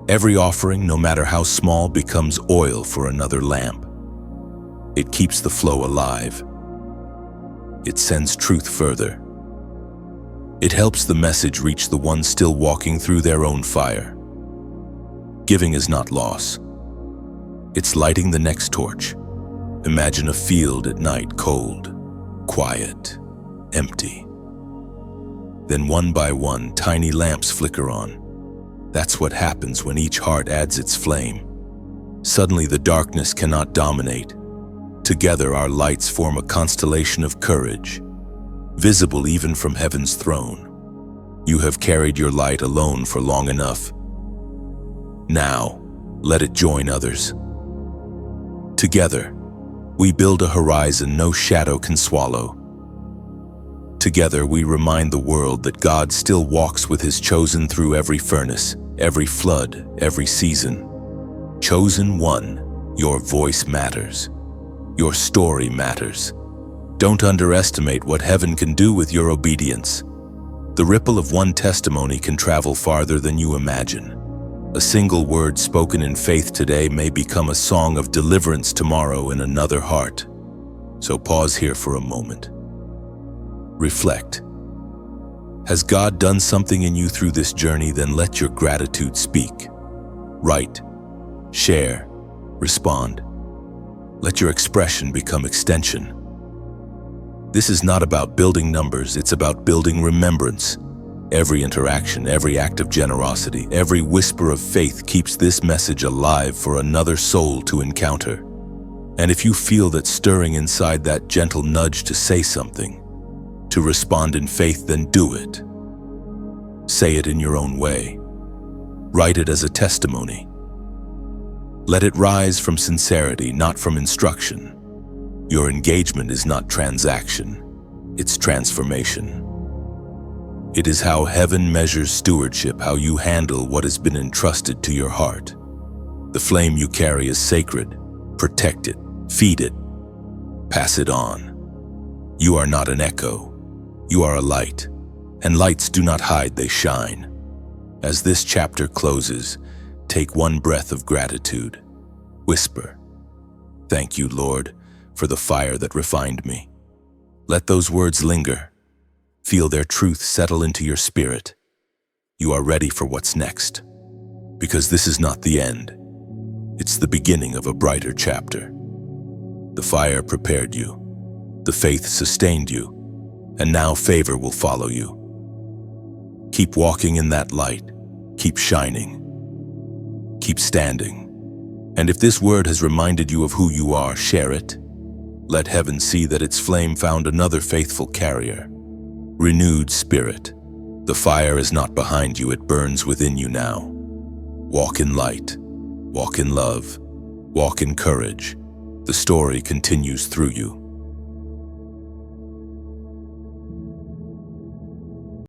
Every offering, no matter how small, becomes oil for another lamp. It keeps the flow alive. It sends truth further. It helps the message reach the ones still walking through their own fire. Giving is not loss. It's lighting the next torch. Imagine a field at night, cold, quiet, empty. Then one by one, tiny lamps flicker on. That's what happens when each heart adds its flame. Suddenly the darkness cannot dominate. Together our lights form a constellation of courage, visible even from heaven's throne. You have carried your light alone for long enough. Now, let it join others. Together, we build a horizon no shadow can swallow. Together, we remind the world that God still walks with His chosen through every furnace, every flood, every season. Chosen one, your voice matters. Your story matters. Don't underestimate what heaven can do with your obedience. The ripple of one testimony can travel farther than you imagine. A single word spoken in faith today may become a song of deliverance tomorrow in another heart. So pause here for a moment. Reflect. Has God done something in you through this journey? Then let your gratitude speak. Write, share, respond. Let your expression become extension. This is not about building numbers, it's about building remembrance. Every interaction, every act of generosity, every whisper of faith keeps this message alive for another soul to encounter. And if you feel that stirring inside, that gentle nudge to say something, to respond in faith, then do it. Say it in your own way. Write it as a testimony. Let it rise from sincerity, not from instruction. Your engagement is not transaction, it's transformation. It is how heaven measures stewardship, how you handle what has been entrusted to your heart. The flame you carry is sacred. Protect it, feed it, pass it on. You are not an echo. You are a light, and lights do not hide, they shine. As this chapter closes, take one breath of gratitude. Whisper, "Thank you, Lord, for the fire that refined me." Let those words linger. Feel their truth settle into your spirit. You are ready for what's next. Because this is not the end. It's the beginning of a brighter chapter. The fire prepared you. The faith sustained you. And now favor will follow you. Keep walking in that light. Keep shining. Keep standing. And if this word has reminded you of who you are, share it. Let heaven see that its flame found another faithful carrier. Renewed spirit. The fire is not behind you, it burns within you now. Walk in light. Walk in love. Walk in courage. The story continues through you.